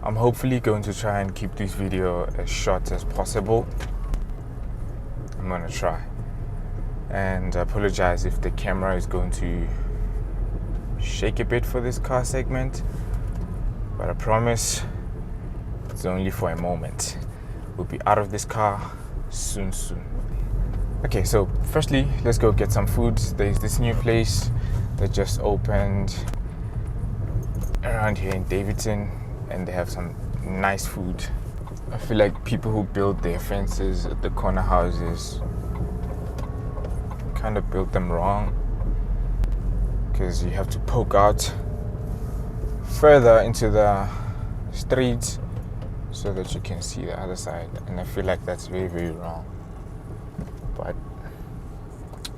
I'm hopefully going to try and keep this video as short as possible. I'm gonna try. And I apologize if the camera is going to shake a bit for this car segment, but I promise it's only for a moment. We'll be out of this car soon. Okay, so firstly, let's go get some food. There's this new place that just opened around here in Davidson, and they have some nice food. I feel like people who build their fences at the corner houses kind of built them wrong, because you have to poke out further into the street so that you can see the other side, and I feel like that's very, very wrong. But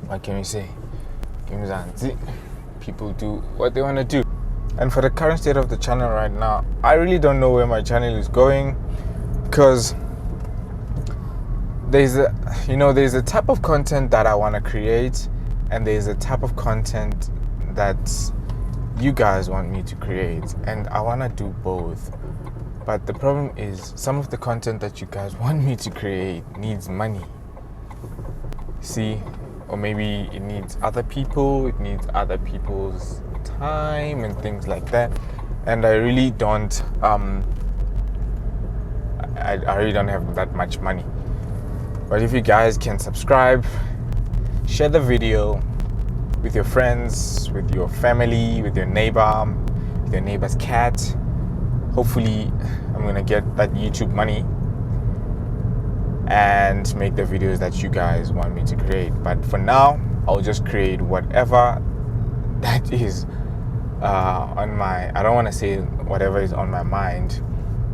what can we say? People do what they want to do. And for the current state of the channel right now, I really don't know where my channel is going, because there's a type of content that I want to create, and there's a type of content that you guys want me to create, and I want to do both. But the problem is, some of the content that you guys want me to create needs money. See, or maybe it needs other people's time and things like that, and I really don't I really don't have that much money. But if you guys can subscribe, share the video with your friends, with your family, with your neighbor, with your neighbor's cat, hopefully I'm gonna get that YouTube money and make the videos that you guys want me to create. But for now, I'll just create whatever that is I don't want to say whatever is on my mind,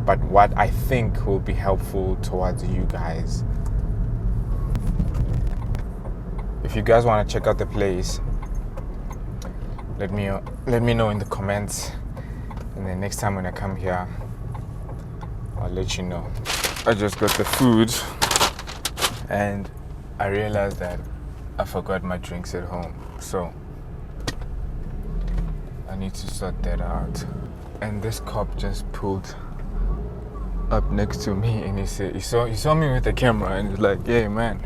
but what I think will be helpful towards you guys. If you guys want to check out the place, let me know in the comments, and then next time when I come here, I'll let you know. I just got the food, and I realized that I forgot my drinks at home, so I need to sort that out. And this cop just pulled up next to me, and he said he saw me with the camera, and he's like, "Yeah, man."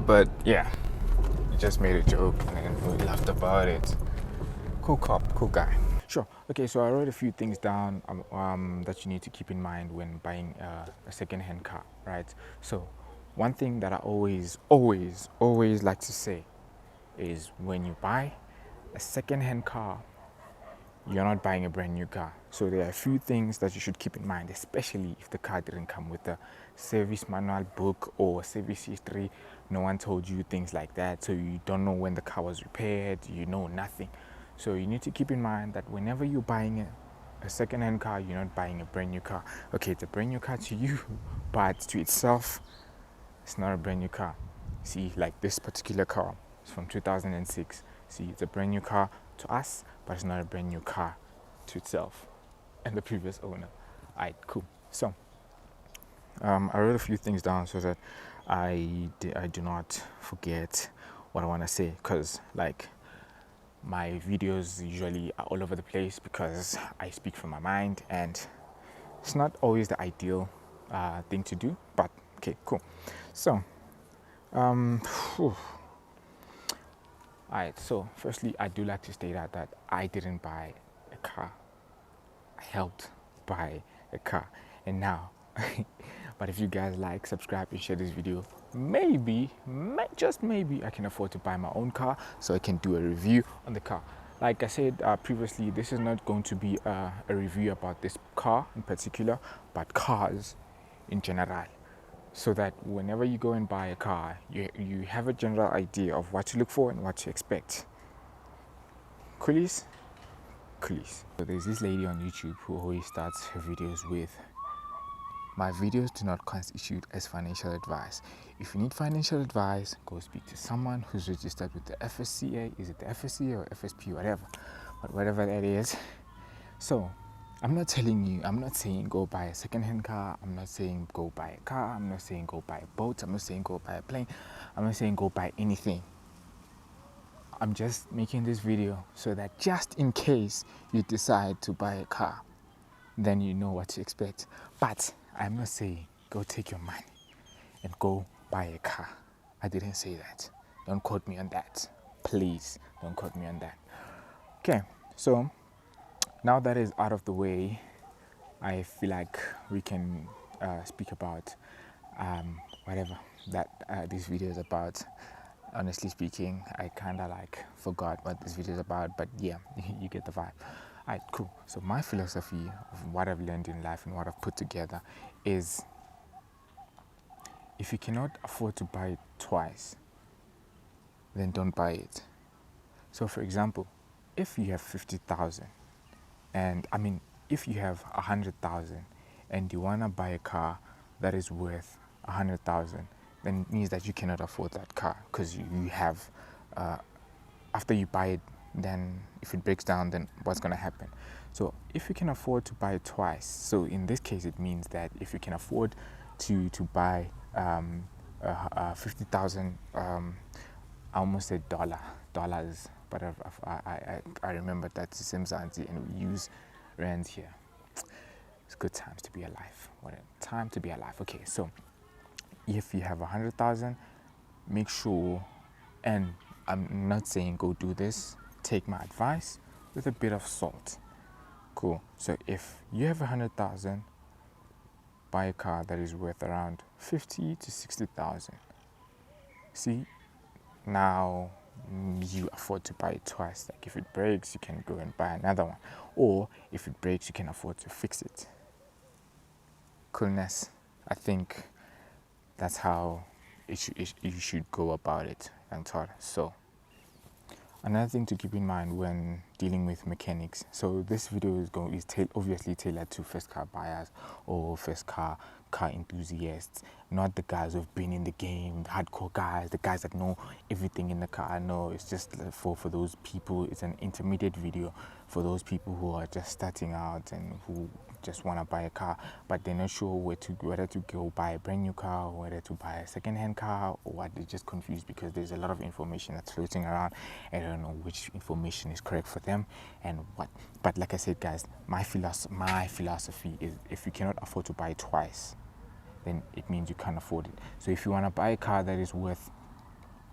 But yeah, he just made a joke, and we laughed about it. Cool cop, cool guy. Sure. Okay, so I wrote a few things down that you need to keep in mind when buying a second-hand car, right? So one thing that I always like to say is, when you buy a second-hand car, you're not buying a brand new car. So there are a few things that you should keep in mind, especially if the car didn't come with a service manual book or service history. No one told you things like that, so you don't know when the car was repaired, you know nothing. So you need to keep in mind that whenever you're buying a second-hand car, you're not buying a brand new car. Okay, it's a brand new car to you, but to itself, it's not a brand new car. See, like this particular car, it's from 2006. See, it's a brand new car to us, but it's not a brand new car to itself and the previous owner. Alright, cool. So I wrote a few things down so that I do not forget what I want to say, because like my videos usually are all over the place because I speak from my mind, and it's not always the ideal thing to do, but okay, cool. So alright, so firstly, I do like to state out that I didn't buy a car. I helped buy a car. And now, but if you guys like, subscribe, and share this video, just maybe, I can afford to buy my own car, so I can do a review on the car. Like I said previously, this is not going to be a review about this car in particular, but cars in general, so that whenever you go and buy a car, you have a general idea of what to look for and what to expect. Coolies. So there's this lady on YouTube who always starts her videos with, "My videos do not constitute as financial advice. If you need financial advice, go speak to someone who's registered with the FSCA. Is it the FSCA or FSP, whatever. But whatever that is." So I'm not saying go buy a second-hand car. I'm not saying go buy a car. I'm not saying go buy a boat. I'm not saying go buy a plane. I'm not saying go buy anything. I'm just making this video so that just in case you decide to buy a car, then you know what to expect. But I'm not saying go take your money and go buy a car. I didn't say that. Don't quote me on that. Please don't quote me on that. Okay, so now that is out of the way, I feel like we can speak about whatever that this video is about. Honestly speaking, I kind of like forgot what this video is about, but yeah, you get the vibe. Alright, cool. So my philosophy of what I've learned in life and what I've put together is, if you cannot afford to buy it twice, then don't buy it. So for example, if you have 50,000, and I mean, if you have 100,000 and you want to buy a car that is worth 100,000, then it means that you cannot afford that car, because you have after you buy it, then if it breaks down, then what's going to happen? So if you can afford to buy it twice, so in this case it means that if you can afford to buy 50,000, I almost said dollars, but I remember that it's Simzanzi and we use rands here. It's good times to be alive. What a time to be alive. Okay, so if you have 100,000, make sure, and I'm not saying go do this, take my advice with a bit of salt. Cool. So if you have 100,000, buy a car that is worth around 50 to 60,000. See, now you afford to buy it twice. Like if it breaks, you can go and buy another one, or if it breaks, you can afford to fix it. Coolness. I think that's how you should go about it, I'm taught. So another thing to keep in mind when dealing with mechanics. So this video is obviously tailored to first car buyers or first car enthusiasts, not the guys who've been in the game, the hardcore guys, the guys that know everything in the car. No, it's just for those people. It's an intermediate video for those people who are just starting out and who just want to buy a car, but they're not sure whether to go buy a brand new car or whether to buy a second-hand car, or what. They're just confused because there's a lot of information that's floating around and I don't know which information is correct for them and what. But like I said, guys, my philosophy is, if you cannot afford to buy it twice, then it means you can't afford it. So if you want to buy a car that is worth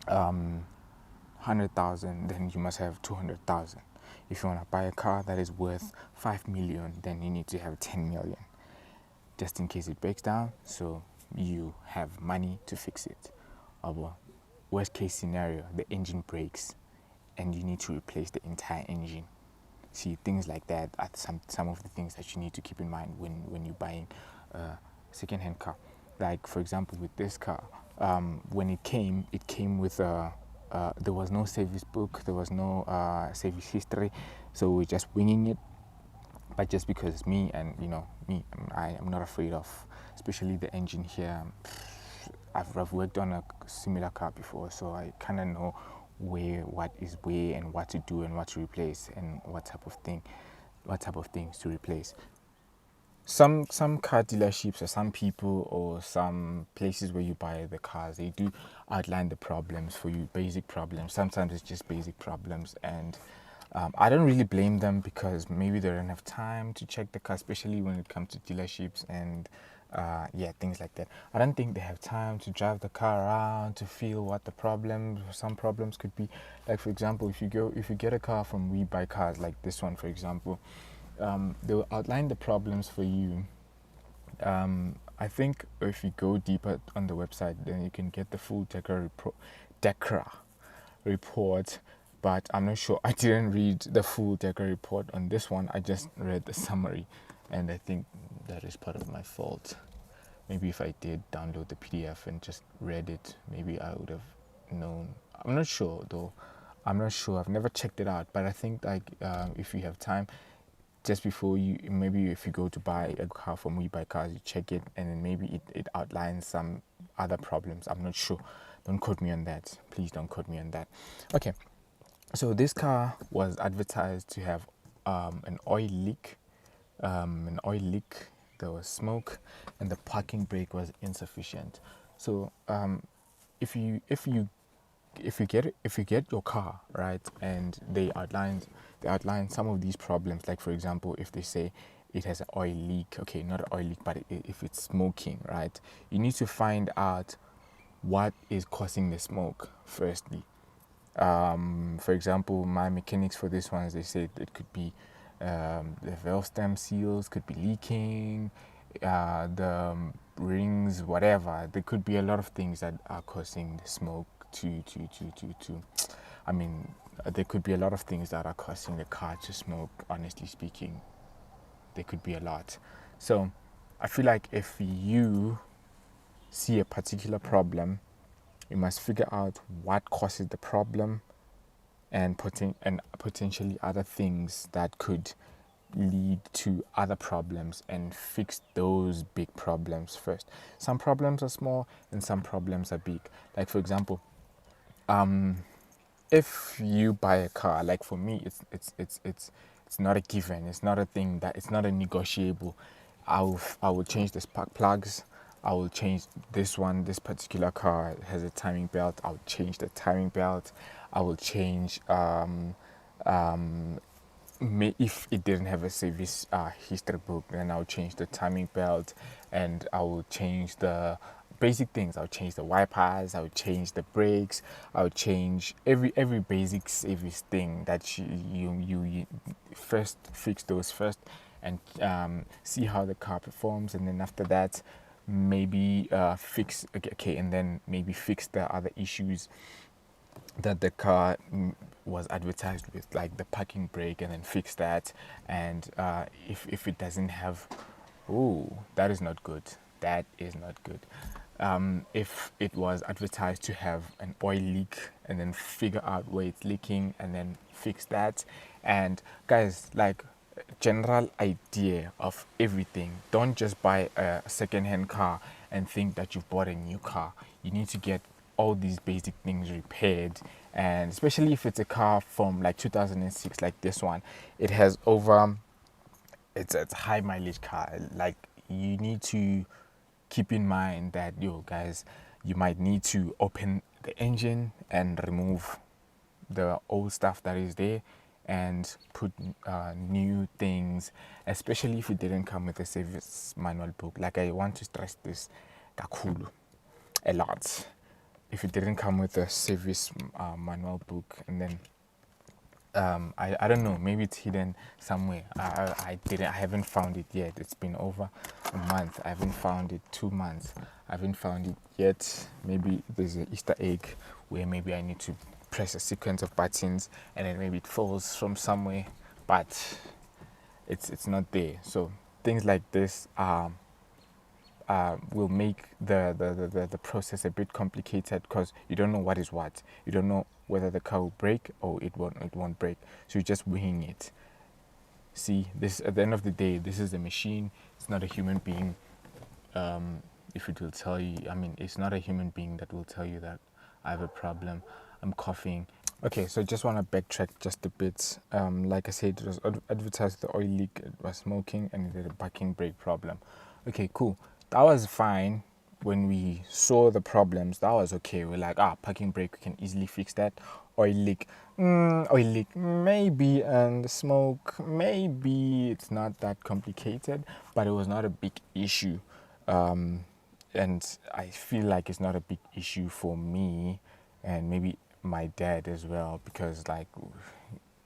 100,000, then you must have 200,000. If you want to buy a car that is worth 5 million, then you need to have 10 million, just in case it breaks down, so you have money to fix it. Or worst case scenario, the engine breaks and you need to replace the entire engine. See, things like that are some of the things that you need to keep in mind when you're buying a second-hand car. Like for example, with this car, when it came with there was no service book, there was no service history, so we're just winging it. But just because it's me, and I'm not afraid of, especially the engine here. I've worked on a similar car before, so I kind of know what is where and what to do and what to replace and what type of things to replace. Some car dealerships or some people or some places where you buy the cars, they do outline the problems for you, basic problems. Sometimes it's just basic problems, and I don't really blame them, because maybe they don't have time to check the car, especially when it comes to dealerships and things like that. I don't think they have time to drive the car around to feel what some problems could be. Like for example, if you get a car from We Buy Cars, like this one for example, they will outline the problems for you. I think if you go deeper on the website, then you can get the full DECRA report, but I'm not sure. I didn't read the full DECRA report on this one. I just read the summary, and I think that is part of my fault. Maybe if I did download the PDF and just read it, maybe I would have known. I'm not sure though. I've never checked it out, but I think if you have time, just before maybe if you go to buy a car from We Buy Cars, you check it, and then maybe it outlines some other problems. I'm not sure. Don't quote me on that. Please don't quote me on that. Okay. So this car was advertised to have an oil leak. There was smoke, and the parking brake was insufficient. So if you if you get your car right, and they outline some of these problems, like for example, if they say it has an oil leak, okay, not an oil leak, but if it's smoking, right, you need to find out what is causing the smoke firstly. For example, my mechanics for this one, they said it could be the valve stem seals could be leaking, the rings, whatever. There could be a lot of things that are causing the smoke to. I mean, there could be a lot of things that are causing the car to smoke. Honestly speaking, there could be a lot. So, I feel like if you see a particular problem, you must figure out what causes the problem and potentially other things that could lead to other problems, and fix those big problems first. Some problems are small and some problems are big. Like for example, if you buy a car, like for me, it's not a given. It's not a thing that it's not a negotiable. I will change the spark plugs. I will change this one. This particular car has a timing belt. I'll change the timing belt. I will change if it didn't have a service history book, then I'll change the timing belt, and I will change the basic things. I'll change the wipers, I'll change the brakes, I'll change every basic service thing that you first fix those first, and see how the car performs, and then after that maybe fix okay, and then maybe fix the other issues that the car was advertised with, like the parking brake, and then fix that. And if it doesn't have, oh, that is not good. That is not good. If it was advertised to have an oil leak, and then figure out where it's leaking and then fix that. And guys, like, general idea of everything. Don't just buy a second-hand car and think that you've bought a new car. You need to get all these basic things repaired, and especially if it's a car from like 2006, like this one, it has over, it's a high mileage car. Like, you need to keep in mind that, yo guys, you might need to open the engine and remove the old stuff that is there, and put new things, especially if it didn't come with a service manual book. Like, I want to stress this kakhulu a lot. If it didn't come with a service manual book, and then I don't know, maybe it's hidden somewhere. I haven't found it yet. It's been over a month. I haven't found it. 2 months. I haven't found it yet. Maybe there's an Easter egg where maybe I need to press a sequence of buttons, and then maybe it falls from somewhere, but it's not there. So things like this will make the process a bit complicated, because you don't know what is what. You don't know whether the car will break or it won't break. So you're just winging it. See, this, at the end of the day, this is a machine. It's not a human being. If it will tell you, I mean, it's not a human being that will tell you that I have a problem, I'm coughing. Okay, so I just want to backtrack just a bit. Like I said, it was advertised the oil leak, it was smoking, and it had a parking brake problem. Okay, cool. That was fine. When we saw the problems, that was okay. We're like, parking brake, we can easily fix that. Oil leak, maybe, and smoke, maybe. It's not that complicated, but it was not a big issue. And I feel like it's not a big issue for me, and maybe my dad as well, because like,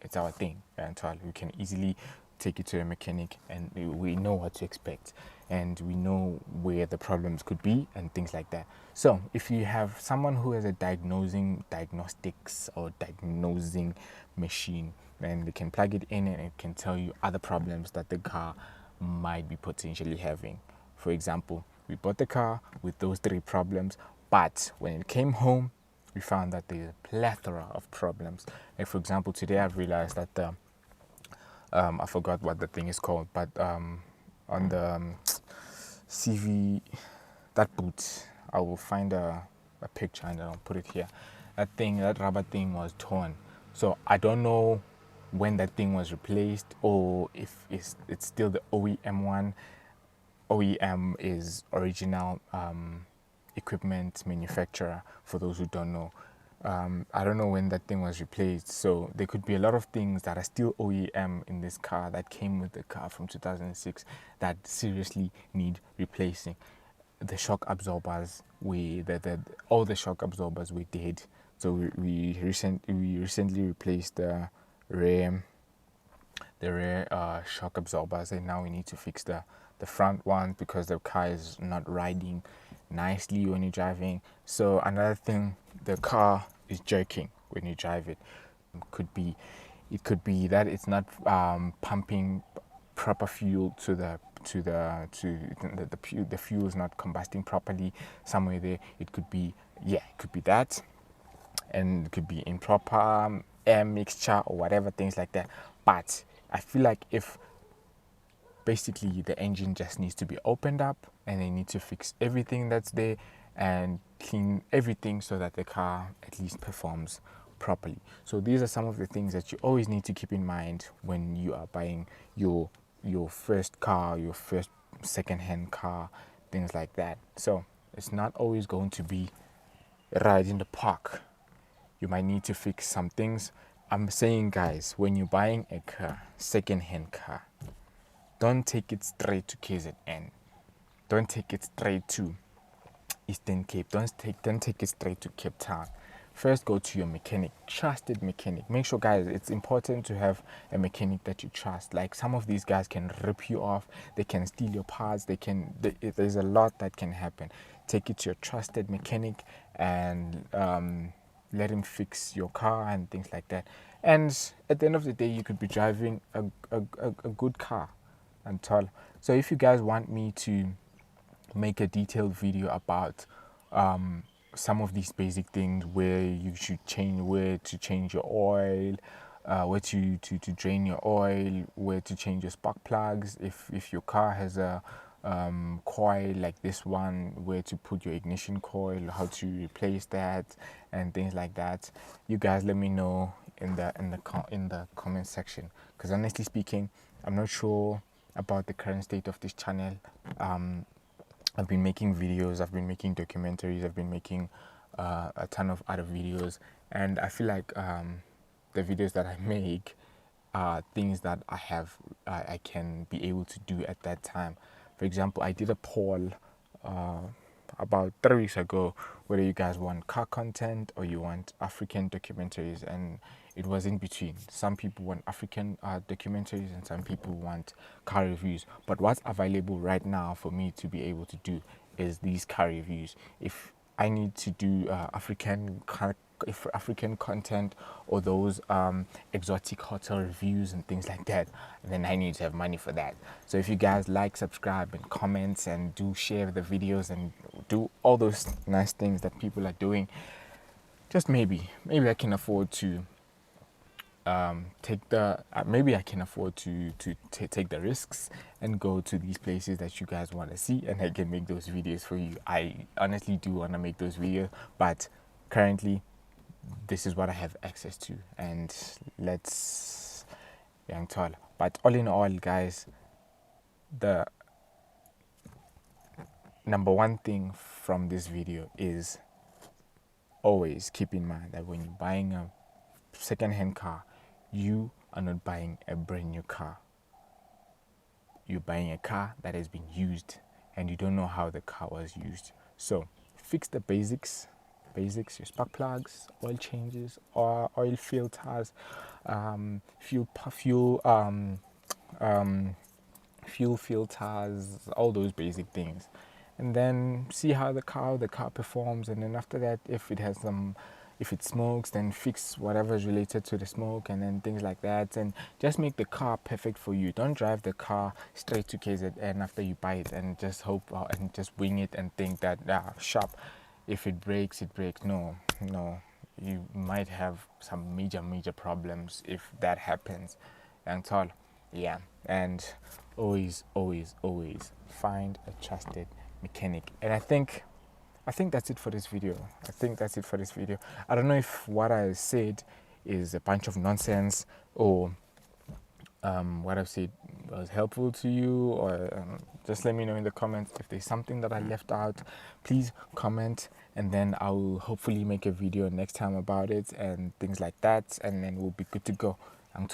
it's our thing, and we can easily take it to a mechanic, and we know what to expect, and we know where the problems could be and things like that. So if you have someone who has a diagnostics or diagnosing machine, then they can plug it in and it can tell you other problems that the car might be potentially having. For example, we bought the car with those 3 problems, but when it came home, we found that there's a plethora of problems. Like, for example, today I've realized that I forgot what the thing is called, but on the CV, that boot, I will find a picture and I'll put it here. That rubber thing was torn. So I don't know when that thing was replaced, or if it's still the OEM one. OEM is original equipment manufacturer, for those who don't know. I don't know when that thing was replaced, so there could be a lot of things that are still OEM in this car that came with the car from 2006 that seriously need replacing. The shock absorbers, all the shock absorbers were dead, so we recently replaced rear the rear shock absorbers, and now we need to fix the front one because the car is not riding nicely when you're driving. So another thing, the car is jerking when you drive it. It could be that it's not pumping proper fuel to the fuel is not combusting properly somewhere there. It could be that, and it could be improper air mixture or whatever, things like that. But I feel like if basically the engine just needs to be opened up and they need to fix everything that's there and clean everything so that the car at least performs properly. So these are some of the things that you always need to keep in mind when you are buying your first car, your first second-hand car, things like that. So it's not always going to be a ride in the park. You might need to fix some things. I'm saying, guys, when you're buying a car, second-hand car, don't take it straight to KZN. Don't take it straight to Eastern Cape. Don't take it straight to Cape Town. First, go to your mechanic, trusted mechanic. Make sure, guys, it's important to have a mechanic that you trust. Like, some of these guys can rip you off. They can steal your parts. There's a lot that can happen. Take it to your trusted mechanic and let him fix your car and things like that. And at the end of the day, you could be driving a good car and all. So if you guys want me to make a detailed video about some of these basic things, where to change your oil, where to drain your oil, where to change your spark plugs, if your car has a coil like this one, where to put your ignition coil, how to replace that, and things like that, you guys let me know in the comment section, because honestly speaking, I'm not sure about the current state of this channel. I've been making videos, I've been making documentaries, I've been making a ton of other videos, and I feel like the videos that I make are things that I can be able to do at that time. For example, I did a poll about 3 weeks ago whether you guys want car content or you want African documentaries, and it was in between. Some people want African documentaries and some people want car reviews. But what's available right now for me to be able to do is these car reviews. If I need to do African content or those exotic hotel reviews and things like that, then I need to have money for that. So if you guys like, subscribe and comments and do share the videos and do all those nice things that people are doing, just maybe I can afford to take the risks and go to these places that you guys want to see, and I can make those videos for you. I honestly do want to make those videos, but currently this is what I have access to, and let's young tall. But all in all, guys, the number one thing from this video is always keep in mind that when you're buying a second-hand car, you are not buying a brand new car. You're buying a car that has been used and you don't know how the car was used. So fix the basics, your spark plugs, oil changes, or oil filters, fuel filters, all those basic things, and then see how the car performs. And then after that, if it smokes, then fix whatever is related to the smoke, and then things like that, and just make the car perfect for you. Don't drive the car straight to KZN after you buy it and just hope and just wing it and think that sharp, if it breaks, it breaks. No, you might have some major problems if that happens. And all, yeah. And always find a trusted mechanic. And I think that's it for this video. I don't know if what I said is a bunch of nonsense or what I've said was helpful to you, or just let me know in the comments if there's something that I left out. Please comment, and then I'll hopefully make a video next time about it and things like that, and then we'll be good to go. Ang